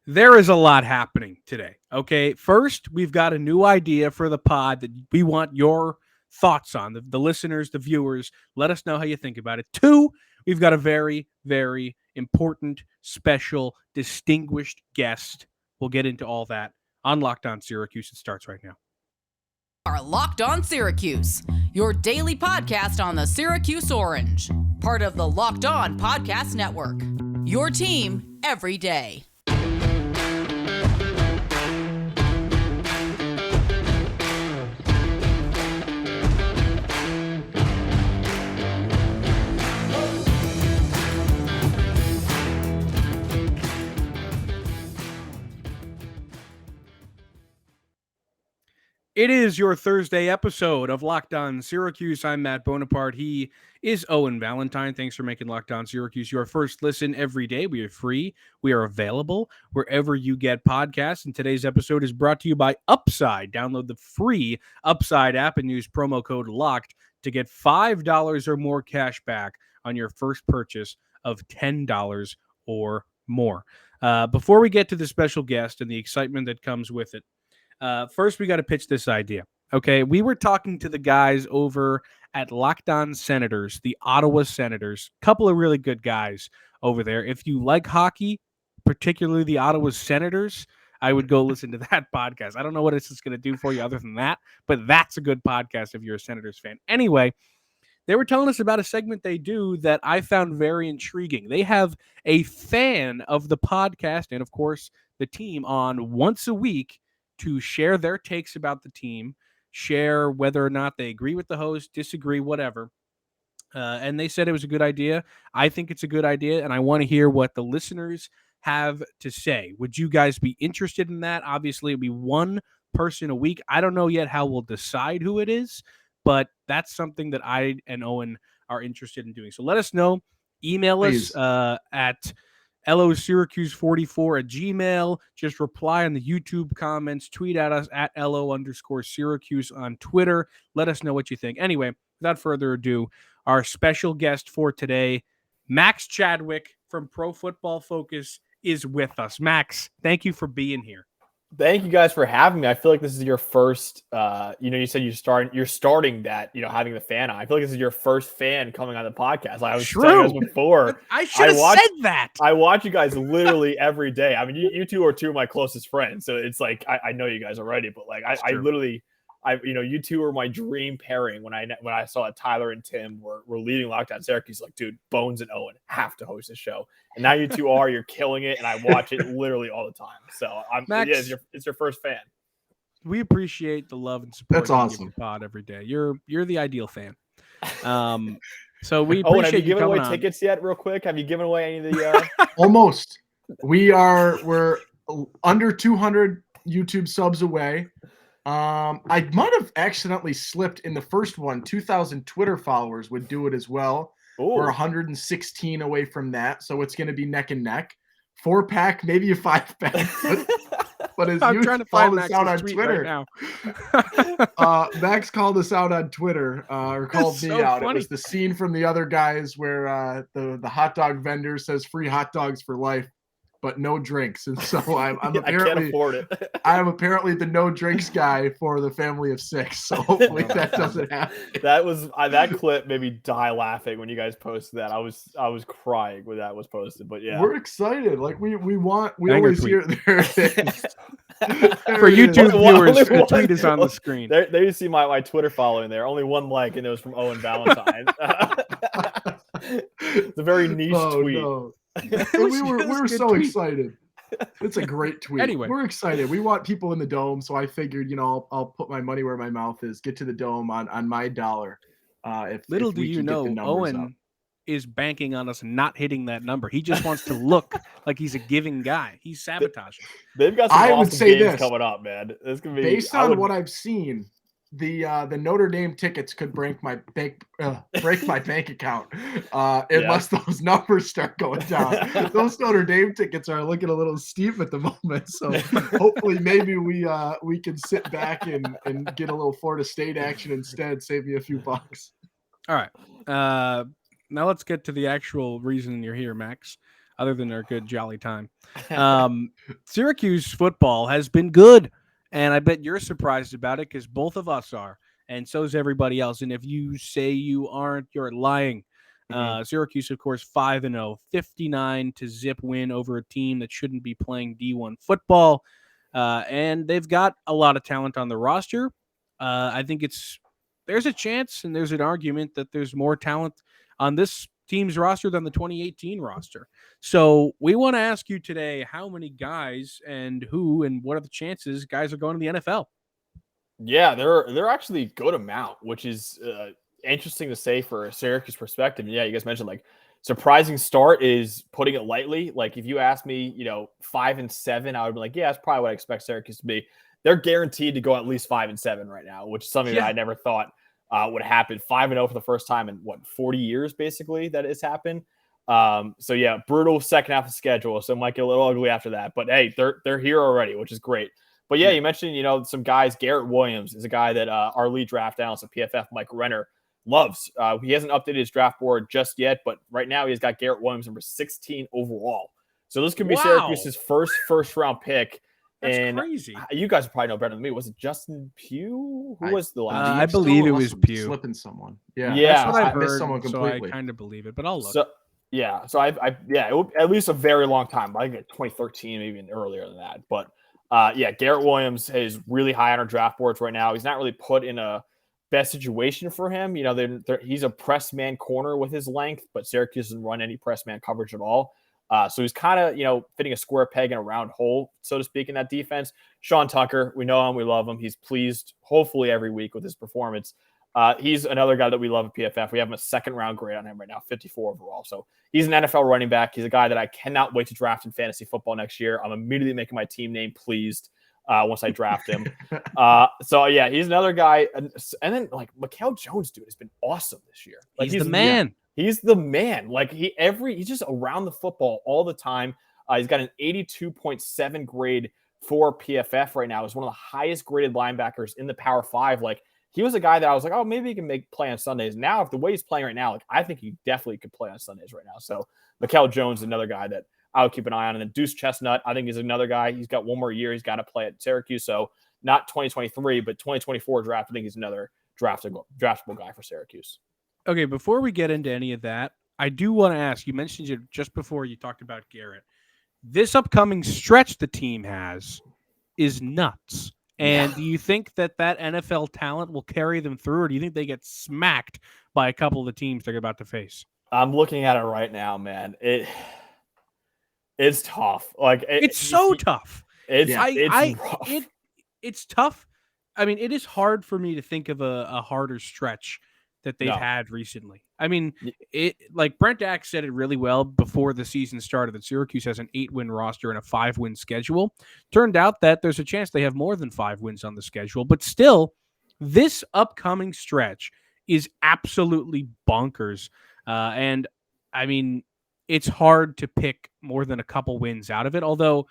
There is a lot happening today. Okay. First, we've got a new idea for the pod that we want your thoughts on. The listeners, the viewers, let us know how you think about it. Two, we've got a very, very important, special, distinguished guest. We'll get into all that on Locked On Syracuse. It starts right now. Are Locked On Syracuse, your daily podcast on the Syracuse Orange, part of the Locked On Podcast Network. Your team every day. It is your Thursday episode of Locked On Syracuse. I'm Matt Bonaparte. He is Owen Valentine. Thanks for making Locked On Syracuse your first listen every day. We are free. We are available wherever you get podcasts. And today's episode is brought to you by Upside. Download the free Upside app and use promo code LOCKED to get $5 or more cash back on your first purchase of $10 or more. Before we get to the special guest and the excitement that comes with it, first, we got to pitch this idea. Okay, we were talking to the guys over at Locked On Senators, the Ottawa Senators. Couple of really good guys over there. If you like hockey, particularly the Ottawa Senators, I would go listen to that podcast. I don't know what it's going to do for you other than that, but that's a good podcast if you're a Senators fan. Anyway, they were telling us about a segment they do that I found very intriguing. They have a fan of the podcast and, of course, the team on once a week to share their takes about the team, share whether or not they agree with the host, disagree, whatever. And they said it was a good idea. I think it's a good idea, and I want to hear what the listeners have to say. Would you guys be interested in that? Obviously, it'll be one person a week. I don't know yet how we'll decide who it is, but that's something that I and Owen are interested in doing. So let us know. Email us at LOSyracuse44 at Gmail. Just reply on the YouTube comments. Tweet at us at LO_Syracuse on Twitter. Let us know what you think. Anyway, without further ado, our special guest for today, Max Chadwick from Pro Football Focus, is with us. Max, thank you for being here. Thank you guys for having me. I feel like this is your first, you said you're starting that, having the fan on. I feel like this is your first fan coming on the podcast. Like I was telling you guys before. I should have said that. I watch you guys literally every day. I mean, you two are two of my closest friends. So it's like, I know you guys already, but like, I literally, you two were my dream pairing when I saw that Tyler and Tim were leading Locked On Syracuse. Like, dude, Bones and Owen have to host this show, and now you two you're killing it, and I watch it literally all the time. So Max, it's your first fan. We appreciate the love and support. That's awesome. You pod every day. You're the ideal fan. So we appreciate Owen, have you given away on. tickets yet? Real quick, have you given away any of the? Almost. We're under 200 YouTube subs away. I might have accidentally slipped in the first one. 2,000 Twitter followers would do it as well. Ooh. We're 116 away from that, so it's going to be neck and neck. 4-pack, maybe a 5-pack. But as I'm you trying to find us out on Twitter right now. Max called us out on Twitter, or called That's me so out. funny. It was the scene from The Other Guys where the hot dog vendor says free hot dogs for life, but no drinks. And so I'm apparently I can't afford it. I'm apparently the no drinks guy for the family of 6. So hopefully that doesn't happen. That was that clip made me die laughing when you guys posted that. I was crying when that was posted. But yeah, we're excited. Like we always hear there. For YouTube viewers, the tweet is on the screen. There you see my Twitter following there. Only one like, and it was from Owen Valentine. It's a very niche tweet. No. we were so excited. It's a great tweet. Anyway, we're excited. We want people in the dome, so I figured, I'll put my money where my mouth is. Get to the dome on my dollar. Little do you know, Owen is banking on us not hitting that number. He just wants to look like he's a giving guy. He's sabotaging. They've got some awesome games coming up, man. It's gonna be based on what I've seen. The Notre Dame tickets could break my bank account unless those numbers start going down. Those Notre Dame tickets are looking a little steep at the moment, so hopefully maybe we can sit back and get a little Florida State action instead. Save me a few bucks. All right, now let's get to the actual reason you're here, Max. other than their good jolly time. Syracuse football has been good, and I bet you're surprised about it because both of us are, and so is everybody else. And if you say you aren't, you're lying. Syracuse, of course, 5-0, 59-0 win over a team that shouldn't be playing D1 football. And they've got a lot of talent on the roster. I think there's a chance and there's an argument that there's more talent on this team's roster than the 2018 roster. So we want to ask you today how many guys and who and what are the chances guys are going to the NFL? Yeah, they're actually a good amount, which is interesting to say for a Syracuse perspective. Yeah, you guys mentioned like surprising start is putting it lightly. Like if you asked me, 5-7, I would be like, yeah, that's probably what I expect Syracuse to be. They're guaranteed to go at least 5-7 right now, which is something that I never thought would happen. 5-0 for the first time in 40 years, basically, that it's happened. So yeah, brutal second half of the schedule. So it might get a little ugly after that. But hey, they're here already, which is great. But yeah, you mentioned, some guys. Garrett Williams is a guy that our lead draft analyst at PFF, Mike Renner, loves. He hasn't updated his draft board just yet, but right now he's got Garrett Williams number 16 overall. So this could be Syracuse's first round pick. That's crazy. You guys probably know better than me. Was it Justin Pugh? Who was the last? I believe it was Pugh. Slipping someone. Yeah. That's what I've missed heard, someone completely. so I kind of believe it, but I'll look. So it would, at least a very long time. I think 2013, maybe even earlier than that. But Garrett Williams is really high on our draft boards right now. He's not really put in a best situation for him. He's a press man corner with his length, but Syracuse doesn't run any press man coverage at all. So he's kind of, fitting a square peg in a round hole, so to speak, in that defense. Sean Tucker, we know him, we love him. He's pleased, hopefully, every week with his performance. He's another guy that we love at PFF. We have a second round grade on him right now, 54 overall. So he's an NFL running back. He's a guy that I cannot wait to draft in fantasy football next year. I'm immediately making my team name pleased once I draft him. He's another guy. And then Mikael Jones, dude, has been awesome this year. He's the man. Yeah, he's the man. He's just around the football all the time. He's got an 82.7 grade for PFF right now. He's one of the highest graded linebackers in the Power 5. He was a guy that I was like, oh, maybe he can play on Sundays. Now, if the way he's playing right now, I think he definitely could play on Sundays right now. So Mikael Jones is another guy that I would keep an eye on. And then Deuce Chestnut, I think, is another guy. He's got one more year. He's got to play at Syracuse. So not 2023, but 2024 draft. I think he's another draftable guy for Syracuse. Okay, before we get into any of that, I do want to ask, you mentioned it just before you talked about Garrett. This upcoming stretch the team has is nuts. And do you think that NFL talent will carry them through, or do you think they get smacked by a couple of the teams they're about to face? I'm looking at it right now, man. It's tough. It's so tough. It's tough. I mean, it is hard for me to think of a harder stretch that they've had recently. I mean, Brent Dack said it really well before the season started that Syracuse has an 8-win roster and a 5-win schedule. Turned out that there's a chance they have more than 5 wins on the schedule, but still, this upcoming stretch is absolutely bonkers. And I mean, it's hard to pick more than a couple wins out of it, although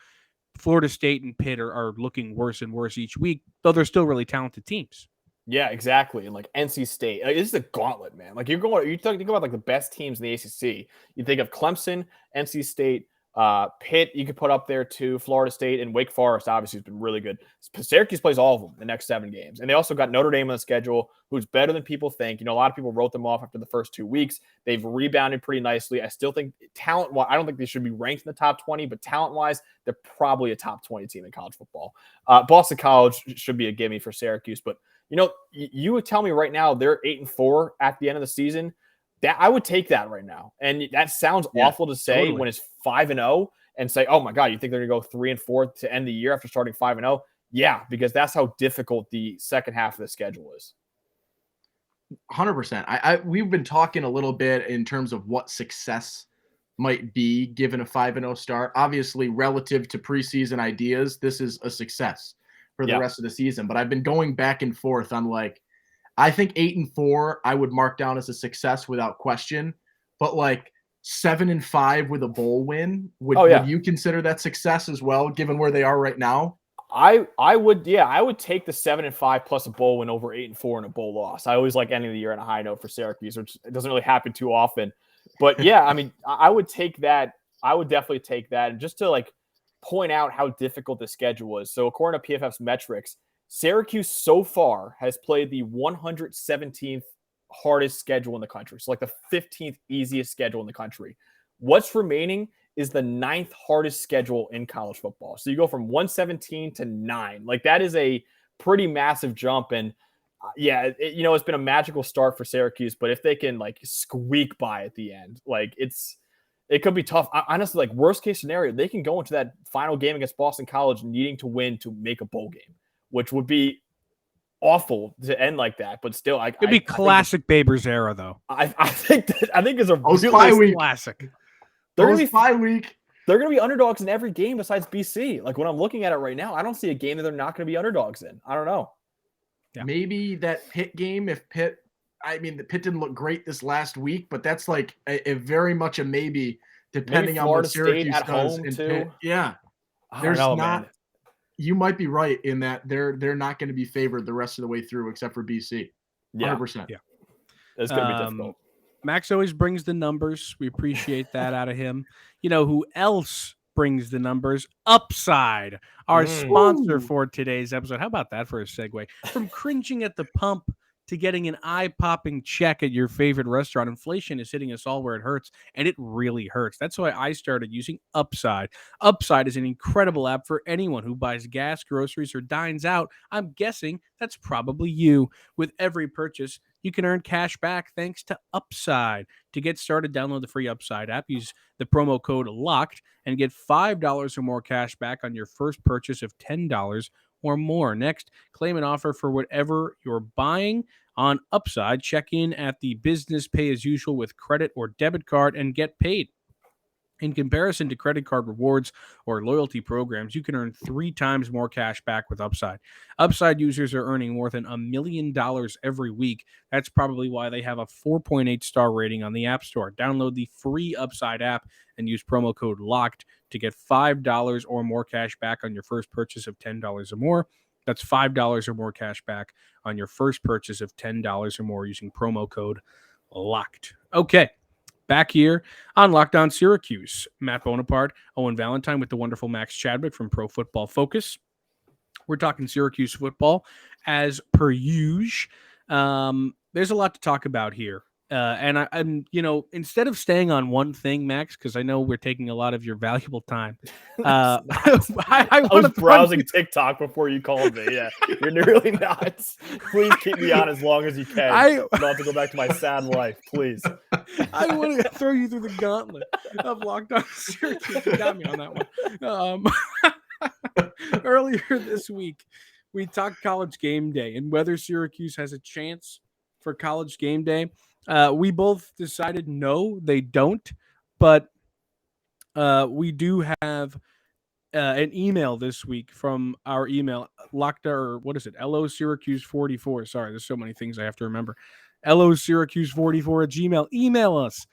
Florida State and Pitt are looking worse and worse each week, though they're still really talented teams. Yeah, exactly. And NC State, this is a gauntlet, man. You think about the best teams in the ACC. You think of Clemson, NC State, Pitt. You could put up there too. Florida State and Wake Forest obviously has been really good. Syracuse plays all of them the next 7 games, and they also got Notre Dame on the schedule, who's better than people think. A lot of people wrote them off after the first 2 weeks. They've rebounded pretty nicely. I still think talent-wise, I don't think they should be ranked in the top 20, but talent-wise, they're probably a top 20 team in college football. Boston College should be a gimme for Syracuse, but you would tell me right now they're 8-4 at the end of the season. That I would take that right now. And that sounds awful to say when it's 5-0 and say, oh my God, you think they're going to go 3-4 to end the year after starting 5-0? Yeah, because that's how difficult the second half of the schedule is. 100%. We've been talking a little bit in terms of what success might be given a 5-0 start. Obviously, relative to preseason ideas, this is a success for the rest of the season. But I've been going back and forth on I think 8-4 I would mark down as a success without question. But 7-5 with a bowl win, would you consider that success as well, given where they are right now? I would take the 7-5 plus a bowl win over 8-4 and a bowl loss. I always like ending the year on a high note for Syracuse, which doesn't really happen too often. But yeah, I mean, I would take that I would definitely take that. And just to like point out how difficult the schedule was. So according to PFF's metrics, Syracuse so far has played the 117th hardest schedule in the country. So like the 15th easiest schedule in the country. What's remaining is the 9th hardest schedule in college football. So you go from 117 to 9. Like that is a pretty massive jump. And it's been a magical start for Syracuse, but if they can like squeak by at the end, like it could be tough. Honestly, like worst case scenario, they can go into that final game against Boston College needing to win to make a bowl game, which would be awful to end like that. But still, it'd be classic Babers era, though. I think it's a really classic. They're going to be bye week. They're going to be underdogs in every game besides BC. Like when I'm looking at it right now, I don't see a game that they're not going to be underdogs in. I don't know. Yeah. Maybe that Pitt game, the Pitt didn't look great this last week, but that's like a very much a maybe, depending on what Syracuse at does home in too. Pitt. Yeah, Man. You might be right in that they're not going to be favored the rest of the way through, except for BC. 100%. Yeah, it's going to be difficult. Max always brings the numbers. We appreciate that out of him. You know who else brings the numbers? Upside, our sponsor for today's episode. How about that for a segue? From cringing at the pump to getting an eye-popping check at your favorite restaurant, inflation is hitting us all where it hurts, and it really hurts. That's why I started using Upside. Upside is an incredible app for anyone who buys gas, groceries, or dines out. I'm guessing that's probably you. With every purchase, you can earn cash back thanks to Upside. To get started, download the free Upside app, use the promo code LOCKED, and get $5 or more cash back on your first purchase of $10 or more. Next, claim an offer for whatever you're buying on Upside. Check in at the business pay as usual with credit or debit card and get paid. In comparison to credit card rewards or loyalty programs, you can earn 3 times more cash back with Upside. Upside users are earning more than $1 million every week. That's probably why they have a 4.8 star rating on the App Store. Download the free Upside app and use promo code LOCKED to get $5 or more cash back on your first purchase of $10 or more. That's $5 or more cash back on your first purchase of $10 or more using promo code LOCKED. Okay. Back here on Locked On Syracuse, Matt Bonaparte, Owen Valentine with the wonderful Max Chadwick from Pro Football Focus. We're talking Syracuse football as per usual. There's a lot to talk about here. And instead of staying on one thing, Max, because I know we're taking a lot of your valuable time. I was browsing TikTok before you called me. Yeah, you're really not. Please keep me on as long as you can. I don't have to go back to my sad life, please. I want to throw you through the gauntlet of Locked On Syracuse. You got me on that one. Earlier this week, we talked College Game Day and whether Syracuse has a chance for College Game Day. We both decided no, they don't. But we do have an email this week from our email, LO Syracuse 44. Sorry, there's so many things I have to remember. LO Syracuse 44 at Gmail. Email us.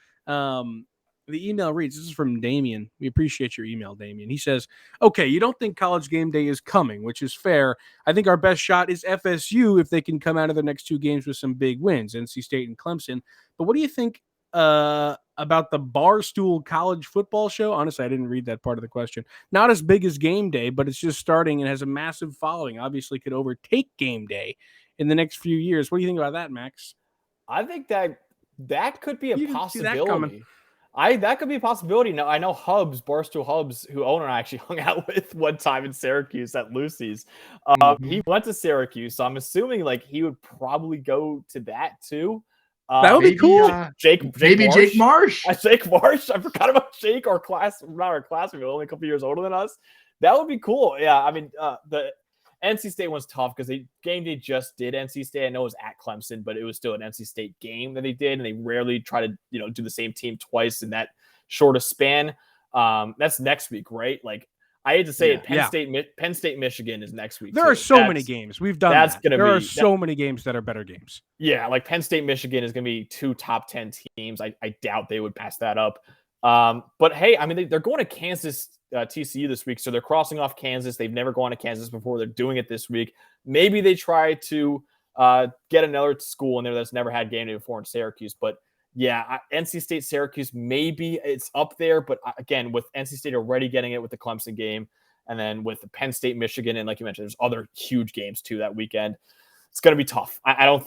The email reads, this is from Damien. We appreciate your email, Damien. He says, okay, you don't think College Game Day is coming, which is fair. I think our best shot is FSU if they can come out of their next 2 games with some big wins, NC State and Clemson. But what do you think about the Barstool College Football Show? Honestly, I didn't read that part of the question. Not as big as Game Day, but it's just starting and has a massive following. Obviously could overtake Game Day in the next few years. What do you think about that, Max? I think that could be a possibility. That That could be a possibility. Now, I know Barstool Hubs, who Owen and I actually hung out with one time in Syracuse at Lucy's. He went to Syracuse, so I'm assuming like he would probably go to that too. That would be cool. Jake Marsh. Jake Marsh. I forgot about Jake, not our classmate, only a couple years older than us. That would be cool. Yeah, I mean, the NC State one's tough because Game Day just did NC State. I know it was at Clemson, but it was still an NC State game that they did, and they rarely try to do the same team twice in that short a span. That's next week, right? Like I hate to say it, Penn State, Michigan is next week. There are so many games we've done. There are so many games that are better games. Yeah, like Penn State, Michigan is going to be 2 top 10 teams. I doubt they would pass that up. But hey, I mean, they're going to Kansas, TCU this week, so they're crossing off Kansas. They've never gone to Kansas before. They're doing it this week. Maybe they try to get another school in there that's never had game day before in Syracuse. But Yeah, NC State, Syracuse, maybe it's up there. But again, with NC State already getting it with the Clemson game, and then with the Penn State, Michigan, and like you mentioned, there's other huge games too that weekend. It's going to be tough. I don't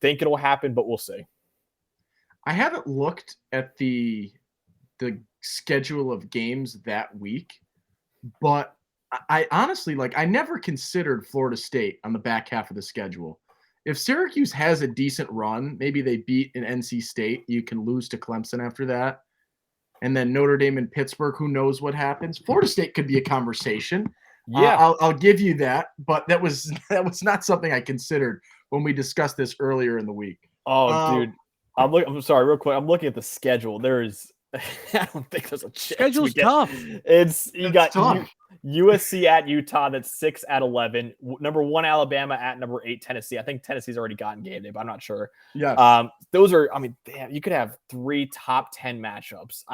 think it'll happen, but we'll see. I haven't looked at the schedule of games that week, but I honestly, like, I never considered Florida State on the back half of the schedule. If Syracuse has a decent run, maybe they beat an NC State, you can lose to Clemson after that. And then Notre Dame and Pittsburgh, who knows what happens? Florida State could be a conversation. Yeah, I'll give you that, but that was not something I considered when we discussed this earlier in the week. dude, I'm sorry, real quick. I'm looking at the schedule. There's, I don't think there's a chance. Schedule's tough. You got USC at Utah. That's 6 at 11. Number 1 Alabama at number 8 Tennessee. I think Tennessee's already gotten game day, but I'm not sure. Yeah. Those are. I mean, damn, you could have 3 top 10 matchups.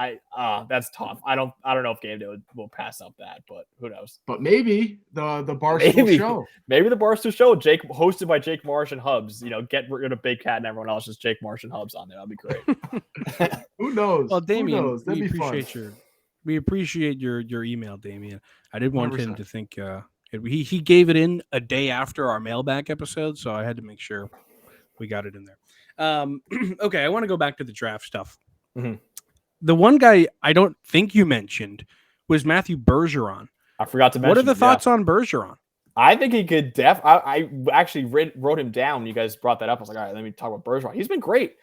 That's tough. I don't know if game day will pass up that, but who knows? But maybe the Barstool show. Maybe the Barstool show. Jake, hosted by Jake Marsh and Hubs. Get rid of Big Cat and everyone else. Just Jake Marsh and Hubs on there. That'd be great. Who knows? Well, Damien, That'd be fun. We appreciate your email, Damien. I did want 100%. him to think he gave it in a day after our mailbag episode, so I had to make sure we got it in there. Okay, I want to go back to the draft stuff. Mm-hmm. The one guy I don't think you mentioned was Matthew Bergeron. I forgot to mention. What are the thoughts on Bergeron? I think he could I actually wrote him down when you guys brought that up. I was like, all right, let me talk about Bergeron. He's been great.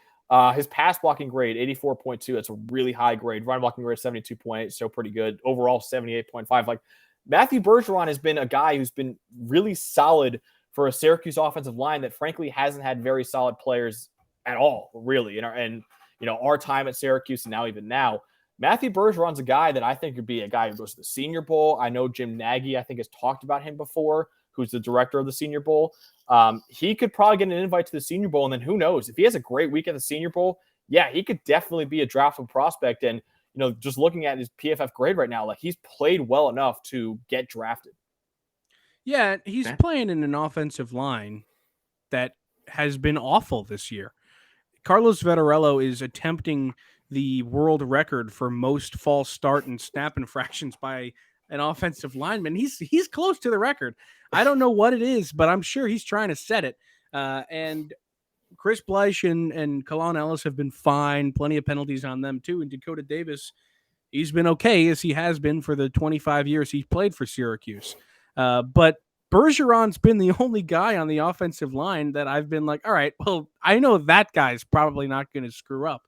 His pass blocking grade, 84.2. That's a really high grade. Run blocking grade, 72.8. So pretty good. Overall, 78.5. Like, Matthew Bergeron has been a guy who's been really solid for a Syracuse offensive line that frankly hasn't had very solid players at all, really. Our time at Syracuse and even now, Matthew Bergeron's a guy that I think could be a guy who goes to the Senior Bowl. I know Jim Nagy, I think, has talked about him before, who's the director of the Senior Bowl. He could probably get an invite to the Senior Bowl, and then who knows? If he has a great week at the Senior Bowl, yeah, he could definitely be a draftable prospect. And, just looking at his PFF grade right now, like, he's played well enough to get drafted. Yeah, he's playing in an offensive line that has been awful this year. Carlos Vettorello is attempting the world record for most false start and snap infractions by an offensive lineman. He's close to the record. I don't know what it is, but I'm sure he's trying to set it. And Chris Bleich and Kalon Ellis have been fine. Plenty of penalties on them too. And Dakota Davis, he's been okay, as he has been for the 25 years he's played for Syracuse. But Bergeron's been the only guy on the offensive line that I've been like, all right, well, I know that guy's probably not going to screw up.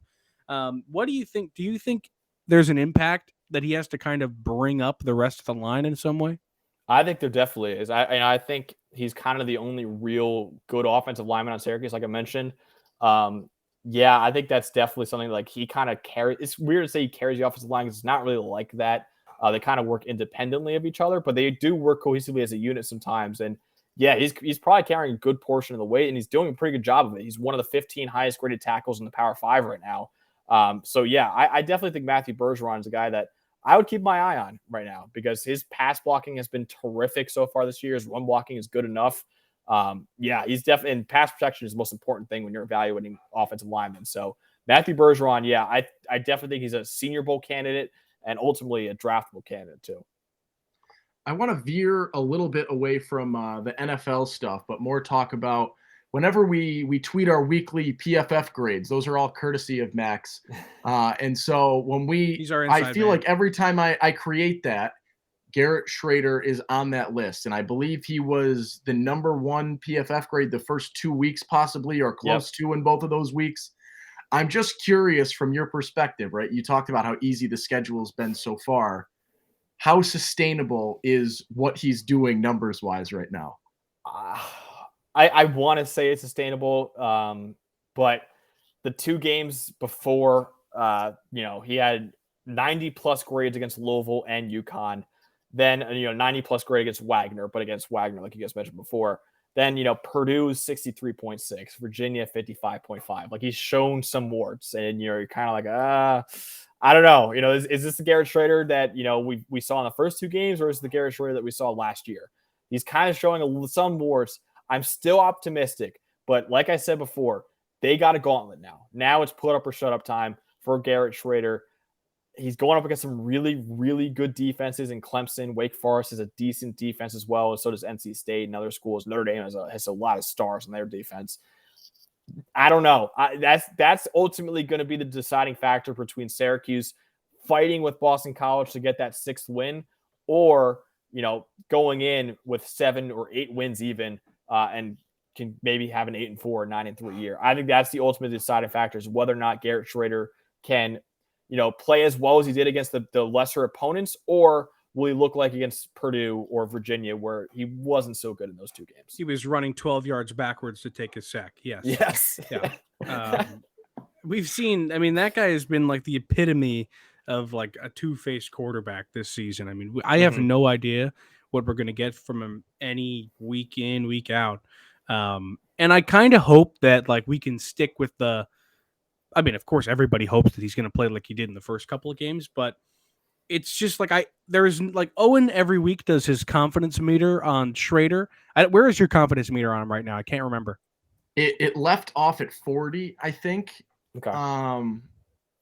What do you think? Do you think there's an impact that he has to kind of bring up the rest of the line in some way? I think there definitely is. I think he's kind of the only real good offensive lineman on Syracuse, like I mentioned. Yeah, I think that's definitely something like he kind of carries. It's weird to say he carries the offensive line because it's not really like that. They kind of work independently of each other, but they do work cohesively as a unit sometimes. And yeah, he's probably carrying a good portion of the weight, and he's doing a pretty good job of it. He's one of the 15 highest graded tackles in the Power 5 right now. So yeah, I definitely think Matthew Bergeron is a guy that I would keep my eye on right now because his pass blocking has been terrific so far this year. His run blocking is good enough. Yeah, he's definitely, and pass protection is the most important thing when you're evaluating offensive linemen. So Matthew Bergeron, yeah, I definitely think he's a Senior Bowl candidate and ultimately a draftable candidate too. I want to veer a little bit away from the NFL stuff, but more talk about whenever we tweet our weekly PFF grades. Those are all courtesy of Max. And so when I feel like every time I create that, Garrett Schrader is on that list. And I believe he was the number 1 PFF grade the first 2 weeks possibly, or close to in both of those weeks. I'm just curious from your perspective, right? You talked about how easy the schedule has been so far. How sustainable is what he's doing numbers-wise right now? I want to say it's sustainable, but the 2 games before, he had 90-plus grades against Louisville and UConn. Then, 90-plus grade against Wagner, but against Wagner, like you guys mentioned before. Then, Purdue's 63.6, Virginia 55.5. Like, he's shown some warts, and you're kind of like, I don't know. Is this the Garrett Schrader that we saw in the first 2 games, or is it the Garrett Schrader that we saw last year? He's kind of showing some warts. I'm still optimistic, but like I said before, they got a gauntlet now. Now it's put up or shut up time for Garrett Schrader. He's going up against some really, really good defenses in Clemson. Wake Forest is a decent defense as well. So does NC State and other schools. Notre Dame has a lot of stars on their defense. I don't know. That's ultimately going to be the deciding factor between Syracuse fighting with Boston College to get that 6th win, or going in with 7 or 8 wins even, and can maybe have an 8-4 or 9-3 year. I think that's the ultimate deciding factor, is whether or not Garrett Schrader can play as well as he did against the lesser opponents, or will he look like against Purdue or Virginia, where he wasn't so good in those 2 games? He was running 12 yards backwards to take a sack. Yes. Yes. Yeah. We've seen, that guy has been like the epitome of like a two-faced quarterback this season. I have no idea what we're going to get from him any week in, week out. And I kind of hope that like we can stick with of course, everybody hopes that he's going to play like he did in the first couple of games, but it's just like there's like Owen every week does his confidence meter on Schrader. Where is your confidence meter on him right now? I can't remember. It left off at 40, I think. Okay.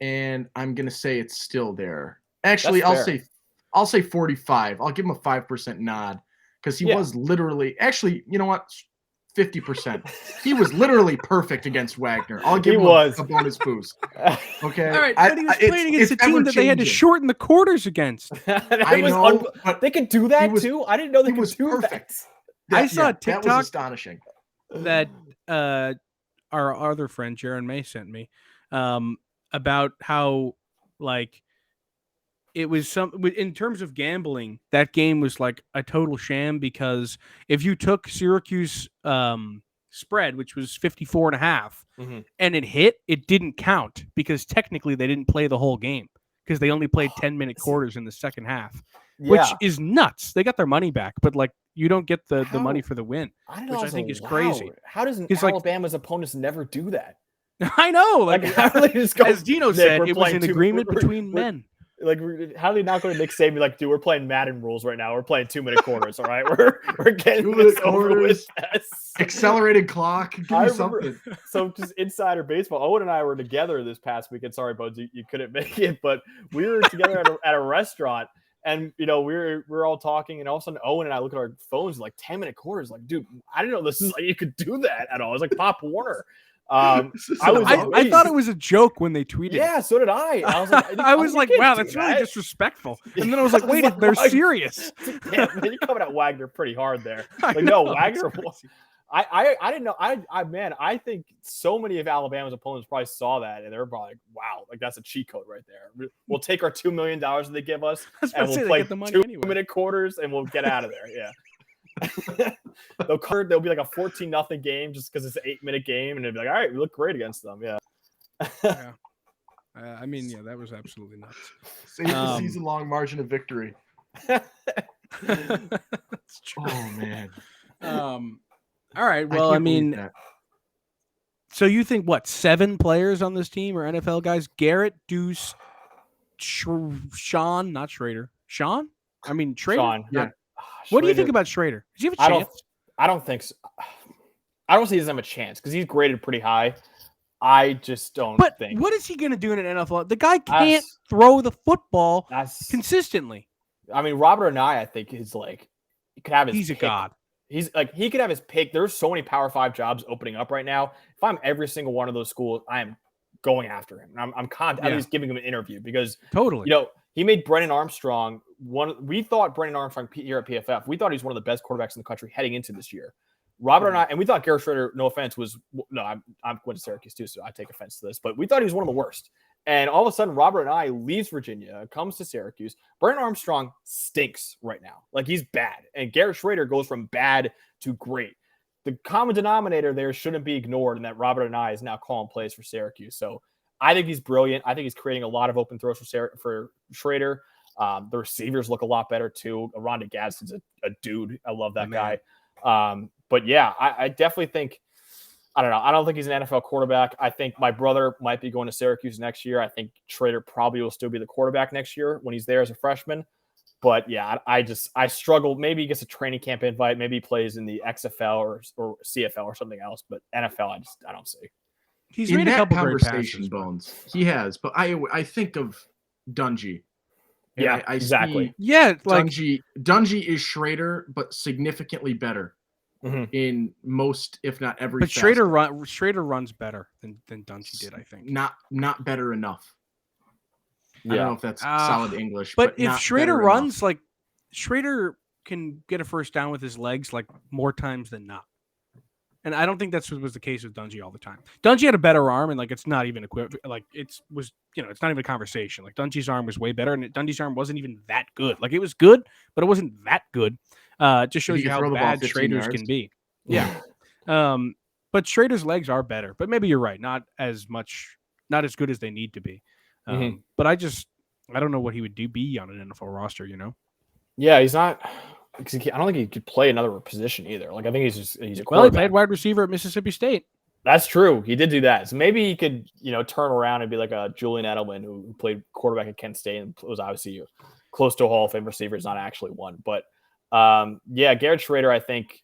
And I'm gonna say it's still there. Actually, I'll say 45. I'll give him a 5% nod, because he was literally, actually, you know what? 50%. He was literally perfect against Wagner. I'll give him a bonus boost. Okay. All right, but he was playing against a team that they had to shorten the quarters against. I know, but they could do that too. I didn't know they could do perfect. that. I saw a TikTok that was astonishing. That our other friend Jaron May sent me about how like it was in terms of gambling, that game was like a total sham, because if you took Syracuse spread, which was 54.5, and it didn't count, because technically they didn't play the whole game, because they only played 10-minute quarters in the second half, which is nuts. They got their money back, but like you don't get the money for the win, which I think is crazy. How does Alabama's opponents never do that? I know, like as Dino said, it was an agreement between men. Like, how do they not go to Nick Saban like, dude, we're playing Madden rules right now. We're playing 2-minute quarters, all right? We're getting this over with. Accelerated clock. Give me something. So just insider baseball. Owen and I were together this past weekend. Sorry, Buds, you couldn't make it, but we were together at a restaurant, and we were all talking, and all of a sudden Owen and I look at our phones like 10-minute quarters. Like, dude, I didn't know this is like you could do that at all. It was like Pop Warner. I thought it was a joke when they tweeted. Yeah, so did I. I was like, wow, that's really disrespectful. And then I was like, wait, they're serious. Yeah, man, you're coming at Wagner pretty hard there. Like, no, Wagner. I didn't know. I think so many of Alabama's opponents probably saw that, and they're probably like, wow, like that's a cheat code right there. We'll take our $2 million that they give us, and we'll play 2-minute quarters, and we'll get out of there. Yeah. There'll be like a 14-0 game just because it's an 8-minute game, and they'll be like, all right, we look great against them. Yeah. That was absolutely nuts. Save the season-long margin of victory. That's true. Oh man. All right. Well, so you think what, 7 players on this team are NFL guys? Garrett, Deuce, Sean, not Schrader. Sean? Schrader. Sean. Yeah. What do you think about Schrader? Does he have a chance? I don't think so. I don't see he doesn't have a chance, because he's graded pretty high. I just don't think. What is he going to do in an NFL? The guy can't throw the football consistently. Robert Anae, I think, is like, he could have his He's pick. a god. He's like, he could have his pick. There's so many Power 5 jobs opening up right now. If I'm every single one of those schools, I am going after him. I'm at least giving him an interview, because totally, he made Brennan Armstrong we thought Brennan Armstrong here at PFF, we thought he was one of the best quarterbacks in the country heading into this year. Robert and I, and we thought Garrett Schrader, no offense, I'm going to Syracuse too, so I take offense to this, but we thought he was one of the worst. And all of a sudden, Robert and I leaves Virginia, comes to Syracuse. Brennan Armstrong stinks right now. Like, he's bad. And Garrett Schrader goes from bad to great. The common denominator there shouldn't be ignored, and that Robert and I is now calling plays for Syracuse. So I think he's brilliant. I think he's creating a lot of open throws for Schrader. The receivers look a lot better too. Rondé Gadsden's a dude. I love that guy. But yeah, I definitely think, I don't know. I don't think he's an NFL quarterback. I think my brother might be going to Syracuse next year. I think Schrader probably will still be the quarterback next year when he's there as a freshman. But yeah, I struggle. Maybe he gets a training camp invite. Maybe he plays in the XFL or CFL or something else. But NFL, I don't see. He's in made a that couple great conversation, passes, but- Bones. He has, but I think of Dungy. And Yeah, I exactly. see Yeah, like Dungy is Schrader, but significantly better Mhm. in most, if not every. but Schrader runs better than Dungy did, I think. Not better enough. I Yeah. don't know if that's solid English, But but if not Schrader better runs, enough. like Schrader can get a first down with his legs like more times than not. And I don't think that's what was the case with Dungy all the time. Dungy had a better arm, and like it's not even it's not even a conversation. Like Dungy's arm was way better, and Dungy's arm wasn't even that good. Like it was good, but it wasn't that good. It just shows He you could how throw the ball bad 15 Schrader's yards. can be. Yeah. But Schrader's legs are better. But maybe you're right. Not as good as they need to be. But I don't know what he would be on an NFL roster, you know? Yeah, he's not. I don't think he could play another position either. Like I think he's a Well, he quarterback. played wide receiver at Mississippi State. That's true. He did do that. So maybe he could, turn around and be like a Julian Edelman who played quarterback at Kent State and was obviously close to a Hall of Fame receiver. He's not actually one. But Garrett Schrader, I think,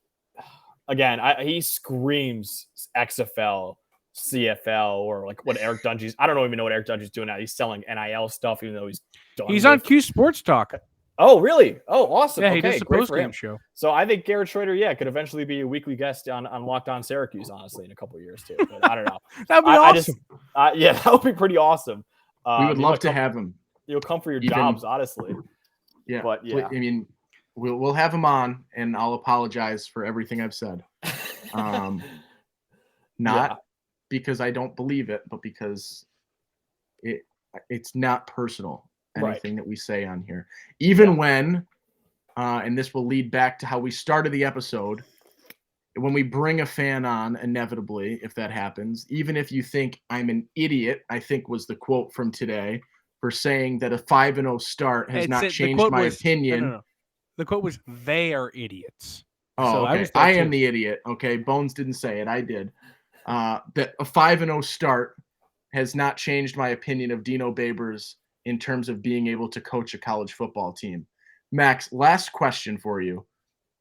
again, he screams XFL, CFL, or like what Eric Dungy's. I don't even know what Eric Dungy's doing now. He's selling NIL stuff, even though he's done. He's on Q Sports Talk. Oh, really? Oh, awesome. Yeah, okay, he does the great for post-game him. show. So I think Garrett Schrader, could eventually be a weekly guest on Locked On Syracuse, honestly, in a couple of years too. But I don't know. That'd be awesome. That would be pretty awesome. We would love to have him. You'll come for your jobs, honestly. Yeah, but yeah, I mean, we'll have him on, and I'll apologize for everything I've said. Not because I don't believe it, but because it's not personal. Anything that we say on here, even when, and this will lead back to how we started the episode, when we bring a fan on, inevitably, if that happens, even if you think I'm an idiot, I think was the quote from today, for saying that a 5-0 start has not changed my opinion. No. The quote was, "They are idiots." Oh, so okay. I am the idiot. Okay, Bones didn't say it. I did. That a 5-0 start has not changed my opinion of Dino Babers in terms of being able to coach a college football team. Max, last question for you.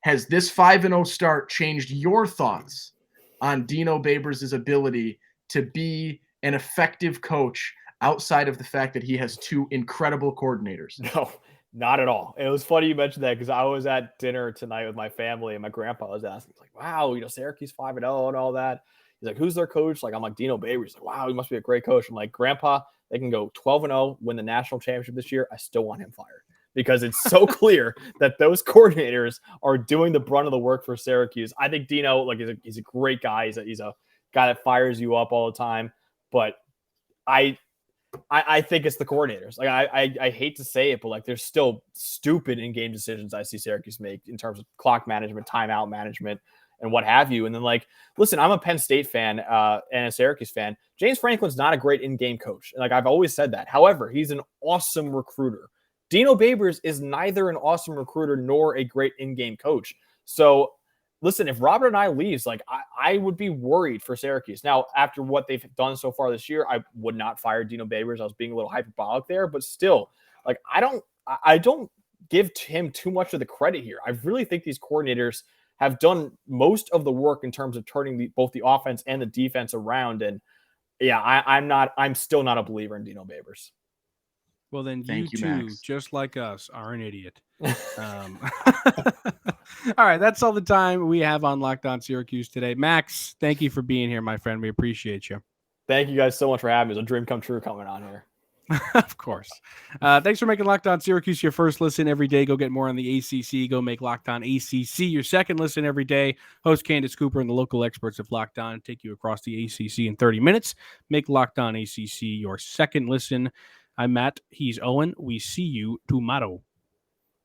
Has this 5-0 start changed your thoughts on Dino Babers' ability to be an effective coach outside of the fact that he has two incredible coordinators? No, not at all. It was funny you mentioned that because I was at dinner tonight with my family and my grandpa was asking, like, wow, Syracuse 5-0 and all that. He's like, who's their coach? Like, I'm like, Dino Babers. He's like, wow, he must be a great coach. I'm like, Grandpa, they can go 12-0, win the national championship this year. I still want him fired because it's so clear that those coordinators are doing the brunt of the work for Syracuse. I think Dino, like, he's a great guy. He's a guy that fires you up all the time. But I think it's the coordinators. Like, I hate to say it, but like, there's still stupid in-game decisions I see Syracuse make in terms of clock management, timeout management, and what have you. And then, like, listen, I'm a Penn State fan and a Syracuse fan. James Franklin's not a great in-game coach. Like, I've always said that. However, he's an awesome recruiter. Dino Babers is neither an awesome recruiter nor a great in-game coach. So, listen, if Robert and I leaves, like, I would be worried for Syracuse. Now, after what they've done so far this year, I would not fire Dino Babers. I was being a little hyperbolic there, but still, like, I don't give him too much of the credit here. I really think these coordinators have done most of the work in terms of turning both the offense and the defense around. And yeah, I'm still not a believer in Dino Babers. Well, then Thank you, too, Max. just like us, are an idiot. All right, that's all the time we have on Locked On Syracuse today. Max, thank you for being here, my friend. We appreciate you. Thank you guys so much for having me. It's a dream come true coming on here. Of course. Thanks for making Locked On Syracuse your first listen every day. Go get more on the ACC. Go make Locked On ACC your second listen every day. Host Candace Cooper and the local experts have Locked On take you across the ACC in 30 minutes. Make Locked On ACC your second listen. I'm Matt. He's Owen. We see you tomorrow.